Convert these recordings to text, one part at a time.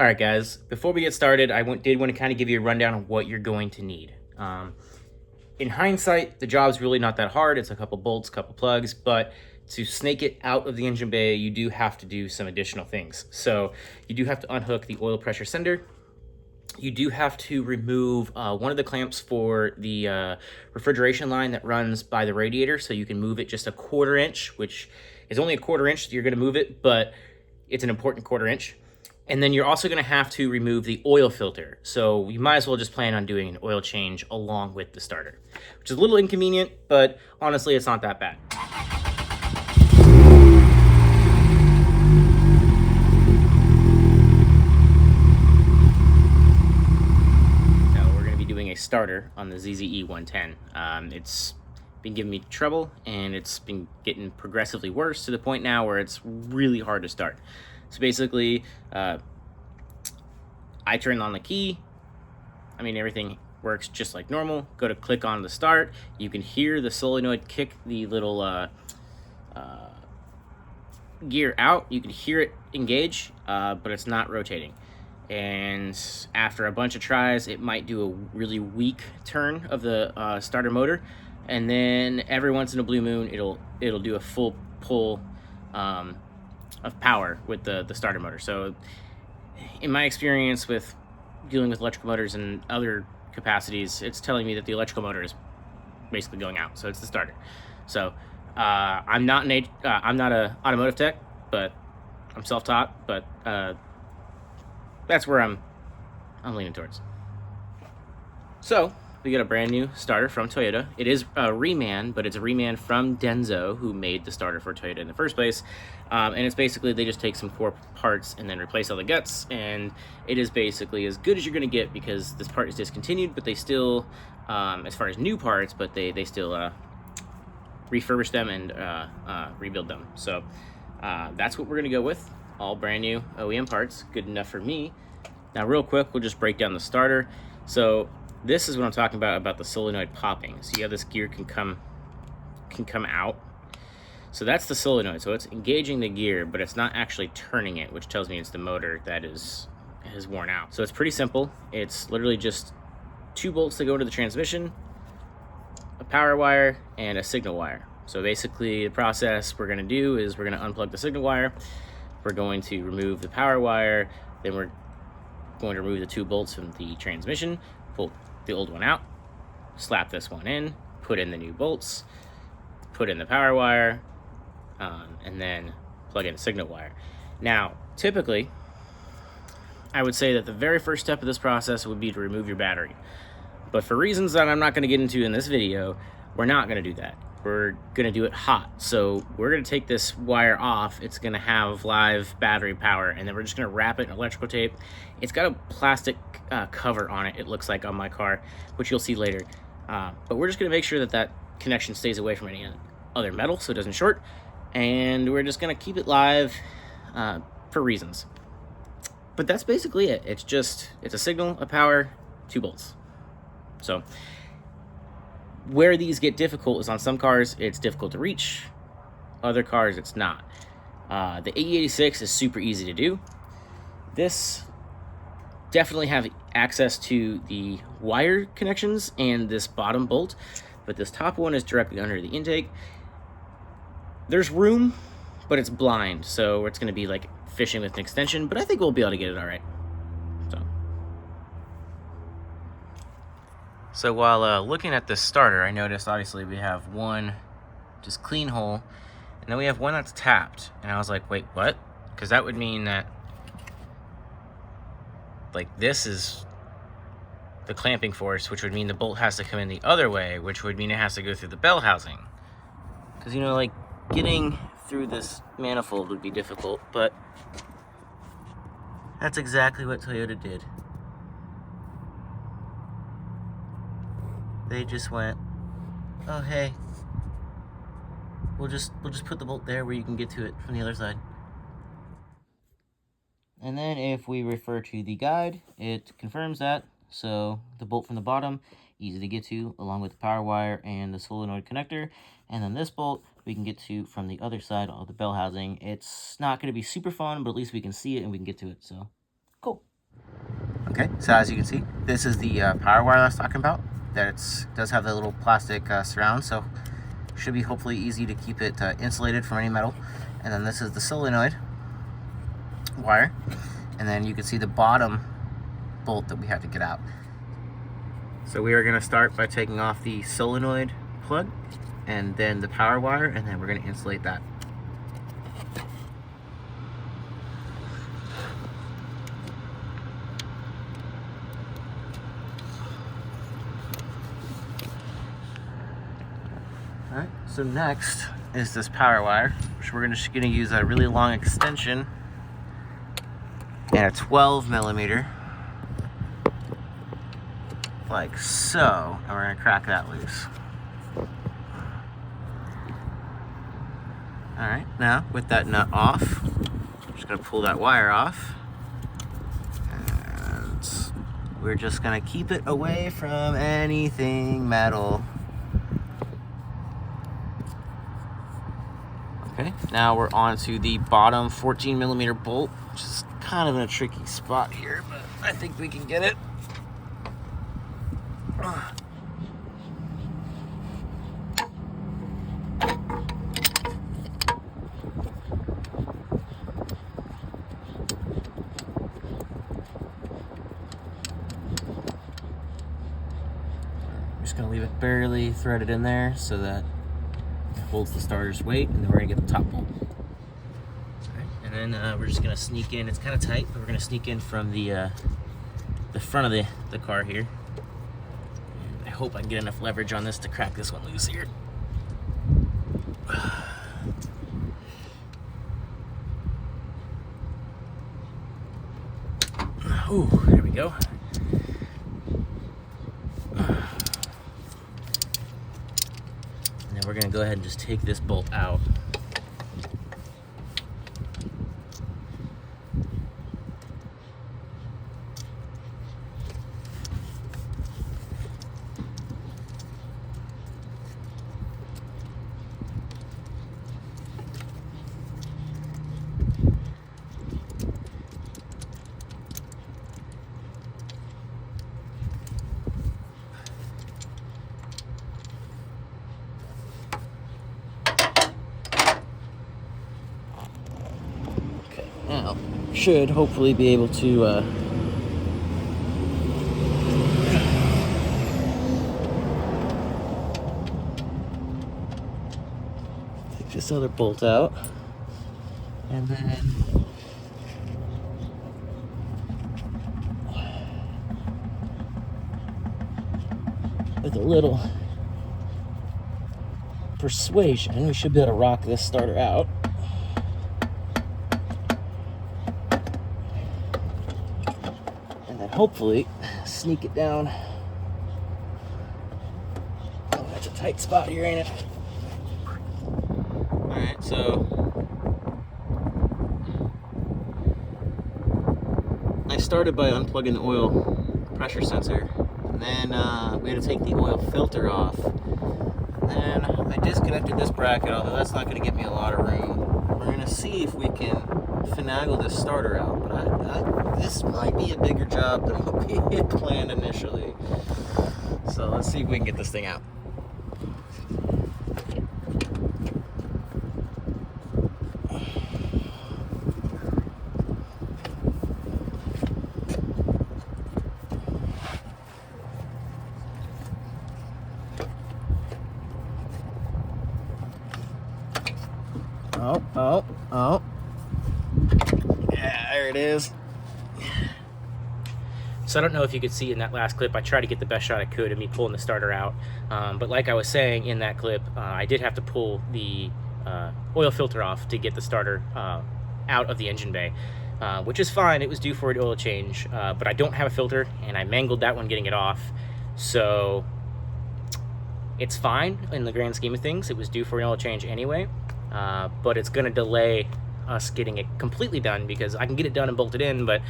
All right, guys, before we get started, I did want to kind of give you a rundown of what you're going to need. In hindsight, the job's really not that hard. It's a couple bolts, couple plugs, but to snake it out of the engine bay, you do have to do some additional things. So you do have to unhook the oil pressure sender. You do have to remove one of the clamps for the refrigeration line that runs by the radiator, so you can move it just a 1/4 inch, which is only a 1/4 inch, so you're going to move it, but it's an important 1/4 inch. And then you're also going to have to remove the oil filter. So you might as well just plan on doing an oil change along with the starter, which is a little inconvenient, but honestly, it's not that bad. Now we're going to be doing a starter on the ZZE110. It's been giving me trouble, and it's been getting progressively worse to the point now where it's really hard to start. So basically, I turn on the key. I mean, everything works just like normal. Go to click on the start. You can hear the solenoid kick the little gear out. You can hear it engage, but it's not rotating. And after a bunch of tries, it might do a really weak turn of the starter motor. And then every once in a blue moon, it'll do a full pull of power with the starter motor. So in my experience with dealing with electrical motors and other capacities, it's telling me that the electrical motor is basically going out. So it's the starter. So I'm not an automotive tech, but I'm self-taught. But that's where I'm leaning towards. So we got a brand new starter from Toyota. It is a reman, but it's a reman from Denso, who made the starter for Toyota in the first place. And it's basically, they just take some core parts and then replace all the guts. And it is basically as good as you're going to get, because this part is discontinued, but they still, as far as new parts, but they still refurbish them and rebuild them. So that's what we're going to go with. All brand new OEM parts, good enough for me. Now real quick, we'll just break down the starter. So this is what I'm talking about the solenoid popping. See how this gear can come out? So that's the solenoid. So it's engaging the gear, but it's not actually turning it, which tells me it's the motor that has worn out. So it's pretty simple. It's literally just 2 bolts that go into the transmission, a power wire, and a signal wire. So basically the process we're gonna do is we're gonna unplug the signal wire, we're going to remove the power wire, then we're going to remove the 2 bolts from the transmission, pull the old one out, slap this one in, put in the new bolts, put in the power wire, and then plug in the signal wire. Now, typically, I would say that the very first step of this process would be to remove your battery. But for reasons that I'm not going to get into in this video, we're not going to do that. We're going to do it hot. So we're going to take this wire off. It's going to have live battery power, and then we're just going to wrap it in electrical tape. It's got a plastic cover on it, it looks like, on my car, which you'll see later. But we're just going to make sure that connection stays away from any other metal so it doesn't short. And we're just going to keep it live for reasons. But that's basically it. It's a signal, a power, 2 bolts. So where these get difficult is on some cars it's difficult to reach, other cars it's not. The AE86 is super easy to do. This definitely have access to the wire connections and this bottom bolt, but this top one is directly under the intake. There's room, but it's blind, so it's going to be like fishing with an extension, but I think we'll be able to get it all right. So while looking at this starter, I noticed obviously we have one just clean hole, and then we have one that's tapped. And I was like, wait, what? Because that would mean that, like, this is the clamping force, which would mean the bolt has to come in the other way, which would mean it has to go through the bell housing. Because, you know, like, getting through this manifold would be difficult, but that's exactly what Toyota did. They just went, oh hey, we'll just put the bolt there where you can get to it from the other side. And then if we refer to the guide, it confirms that. So the bolt from the bottom, easy to get to, along with the power wire and the solenoid connector. And then this bolt we can get to from the other side of the bell housing. It's not going to be super fun, but at least we can see it and we can get to it. So cool. Okay, so as you can see, this is the power wire I was talking about. Does have the little plastic surround, so should be hopefully easy to keep it insulated from any metal. And then this is the solenoid wire, and then you can see the bottom bolt that we have to get out. So we are going to start by taking off the solenoid plug and then the power wire, and then we're going to insulate that. Alright, so next is this power wire, which we're just going to use a really long extension and a 12 millimeter, like so, and we're going to crack that loose. Alright, now with that nut off, I'm just going to pull that wire off, and we're just going to keep it away from anything metal. Okay, now we're on to the bottom 14 millimeter bolt, which is kind of in a tricky spot here, but I think we can get it. I'm just gonna leave it barely threaded in there so that it holds the starter's weight, and then we're gonna get the top bolt. Right, and then we're just gonna sneak in. It's kind of tight, but we're gonna sneak in from the front of the car here. And I hope I can get enough leverage on this to crack this one loose here. Ooh, there we go. And then we're gonna go ahead and just take this bolt out. Now, should hopefully be able to take this other bolt out, and then with a little persuasion, we should be able to rock this starter out. Hopefully sneak it down. Oh, that's a tight spot here, ain't it? Alright, so I started by unplugging the oil pressure sensor, and then we had to take the oil filter off. And then I disconnected this bracket, although that's not going to give me a lot of room. We're going to see if we can finagle this starter out, but this might be a bigger job than what we had planned initially. So let's see if we can get this thing out. Oh. Yeah, there it is. So I don't know if you could see in that last clip, I tried to get the best shot I could of me pulling the starter out. But like I was saying in that clip, I did have to pull the oil filter off to get the starter out of the engine bay, which is fine. It was due for an oil change, but I don't have a filter, and I mangled that one getting it off. So it's fine in the grand scheme of things. It was due for an oil change anyway, but it's going to delay us getting it completely done, because I can get it done and bolt it in, but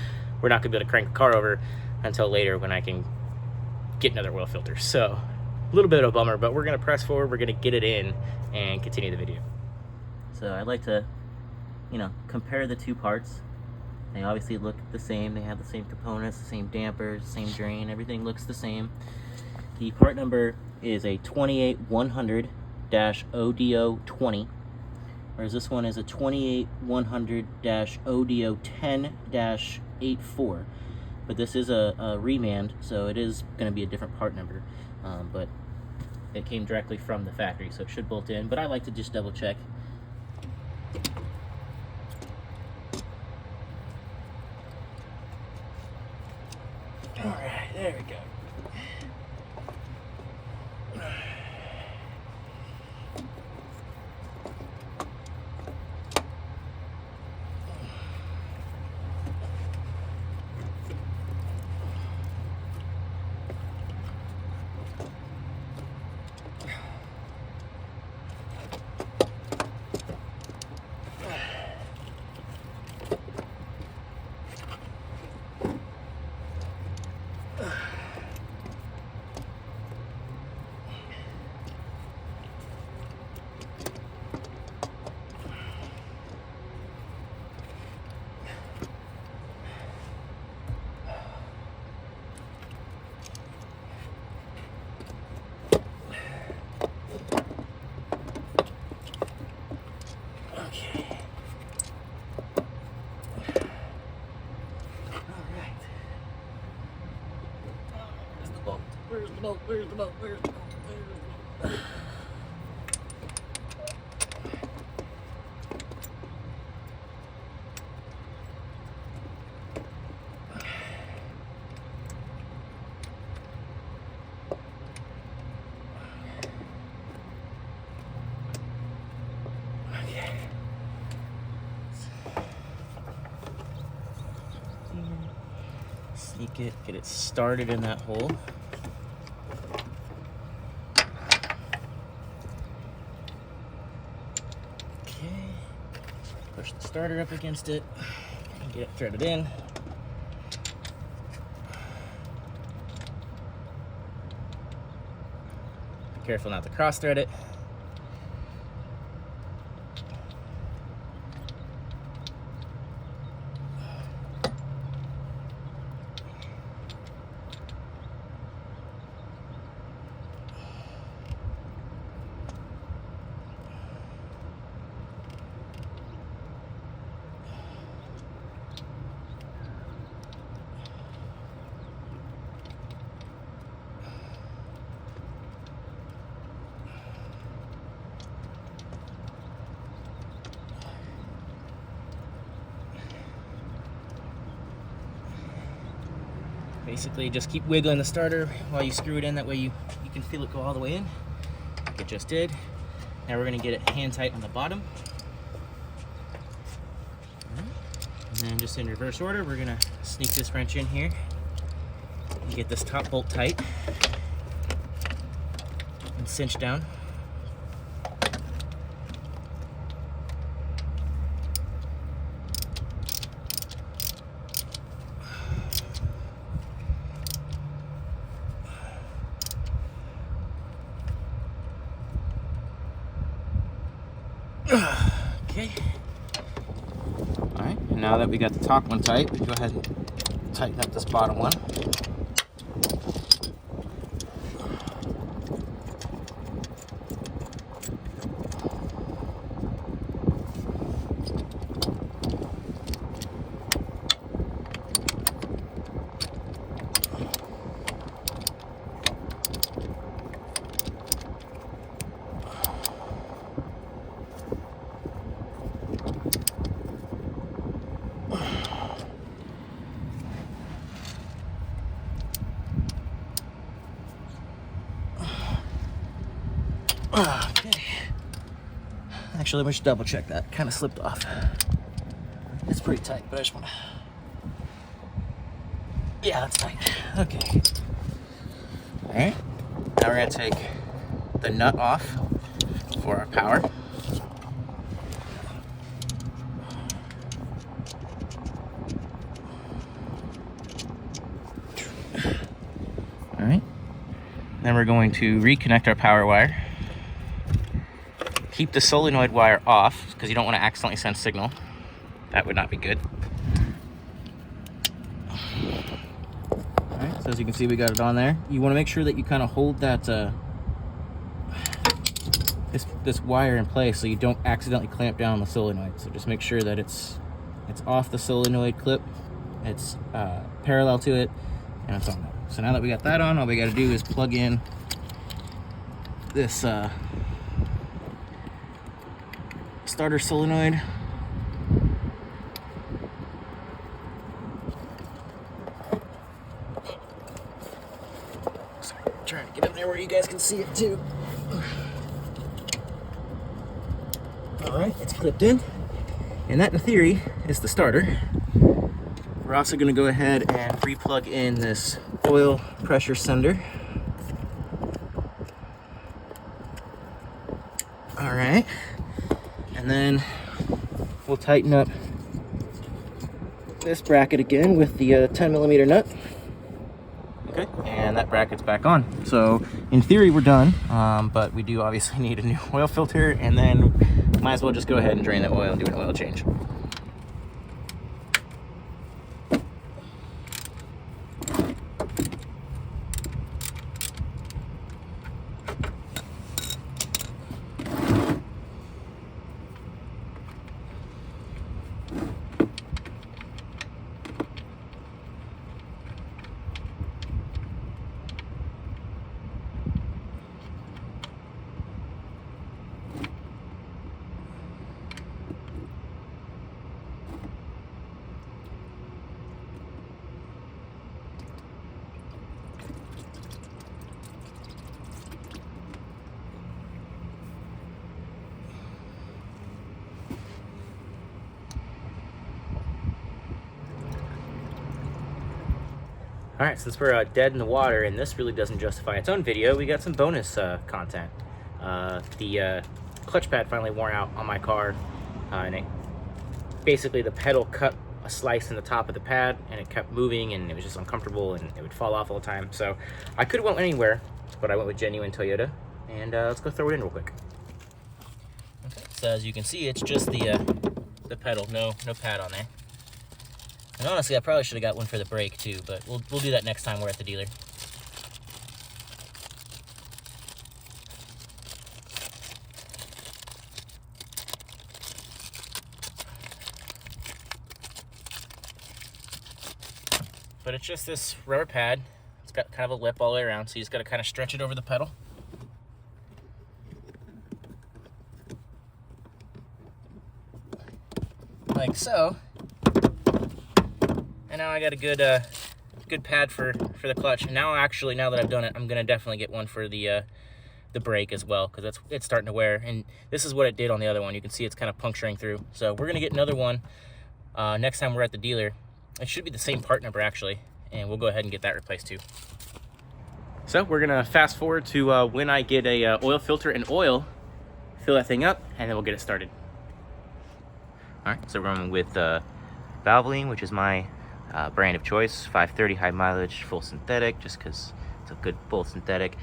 we're not going to be able to crank the car over until later when I can get another oil filter. So a little bit of a bummer, but we're going to press forward. We're going to get it in and continue the video. So I'd like to, compare the two parts They obviously look the same. They have the same components, the same dampers, the same drain. Everything looks the same. The part number is a 28100-ODO20, whereas this one is a 28100-ODO10-84. But this is a remand, so it is going to be a different part number. But it came directly from the factory, so it should bolt in. But I like to just double check. All right, there we go. Where's the bolt? Where's the bolt? Where's the bolt? Where's the bolt? Okay. Sneak it, get it started in that hole. Push the starter up against it and get it threaded in. Be careful not to cross thread it. Basically, just keep wiggling the starter while you screw it in. That way you can feel it go all the way in, like it just did. Now we're going to get it hand tight on the bottom. And then just in reverse order, we're going to sneak this wrench in here and get this top bolt tight and cinch down. Okay. Alright, and now that we got the top one tight, we go ahead and tighten up this bottom one. Okay. Actually, we should double check that. Kind of slipped off. It's pretty tight, but I just want to... Yeah, that's tight. Okay. Alright. Now we're going to take the nut off for our power. Alright. Then we're going to reconnect our power wire. Keep the solenoid wire off because you don't want to accidentally send signal. That would not be good. as you can see, we got it on there. You want to make sure that you kind of hold that this wire in place so you don't accidentally clamp down the solenoid. So just make sure that it's off the solenoid clip, it's parallel to it, and it's on there. So now that we got that on, all we got to do is plug in this starter solenoid. Sorry, I'm trying to get up there where you guys can see it too. All right, it's clipped in, and that in theory is the starter. We're also going to go ahead and re-plug in this oil pressure sender. All right, and then we'll tighten up this bracket again with the 10mm nut. Okay, and that bracket's back on. So in theory we're done, but we do obviously need a new oil filter, and then might as well just go ahead and drain the oil and do an oil change. All right, since we're dead in the water and this really doesn't justify its own video, we got some bonus content. The clutch pad finally wore out on my car, and basically the pedal cut a slice in the top of the pad, and it kept moving, and it was just uncomfortable, and it would fall off all the time. So I could have went anywhere, but I went with genuine Toyota, and let's go throw it in real quick. Okay, so as you can see, it's just the pedal, no pad on there. And honestly, I probably should have got one for the brake too, but we'll do that next time we're at the dealer. But it's just this rubber pad. It's got kind of a lip all the way around, so you just got to kind of stretch it over the pedal. Like so. And now I got a good pad for the clutch. And now actually, now that I've done it, I'm gonna definitely get one for the brake as well, because it's starting to wear. And this is what it did on the other one. You can see it's kind of puncturing through. So we're gonna get another one next time we're at the dealer. It should be the same part number actually, and we'll go ahead and get that replaced too. So we're gonna fast forward to when I get a oil filter and oil, fill that thing up, and then we'll get it started. All right, so we're going with Valvoline, which is my brand of choice, 530 high mileage, full synthetic, just because it's a good full synthetic.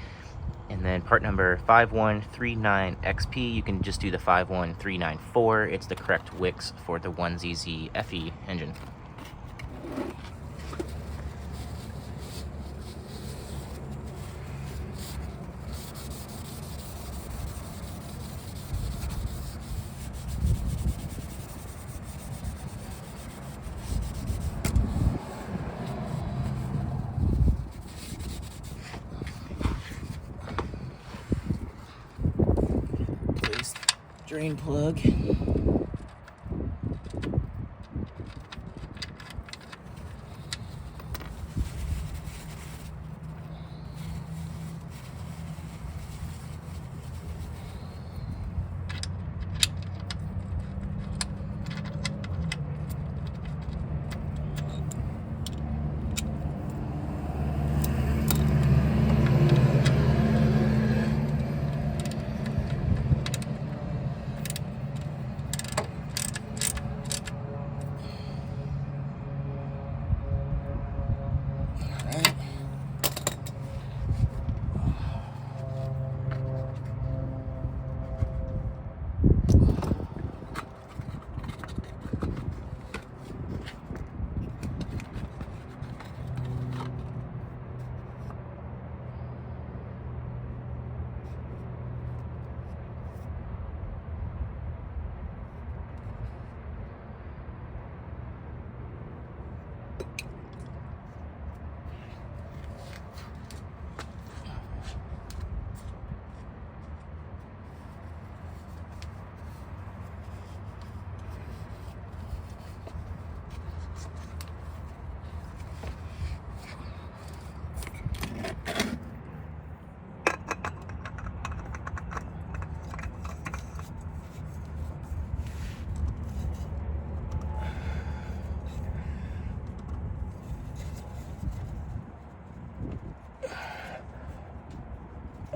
And then part number 5139XP, you can just do the 51394. It's the correct wicks for the 1ZZE FE engine. Drain plug.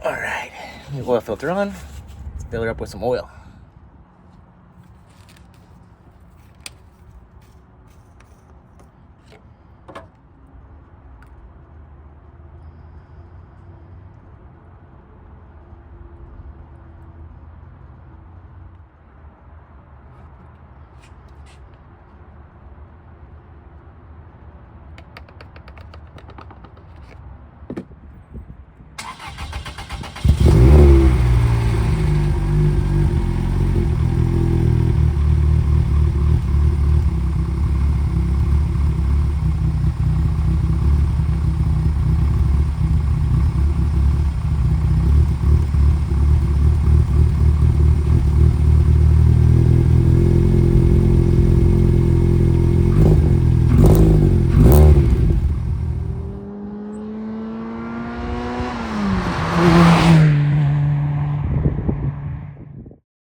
All right, new oil filter on. Let's fill it up with some oil.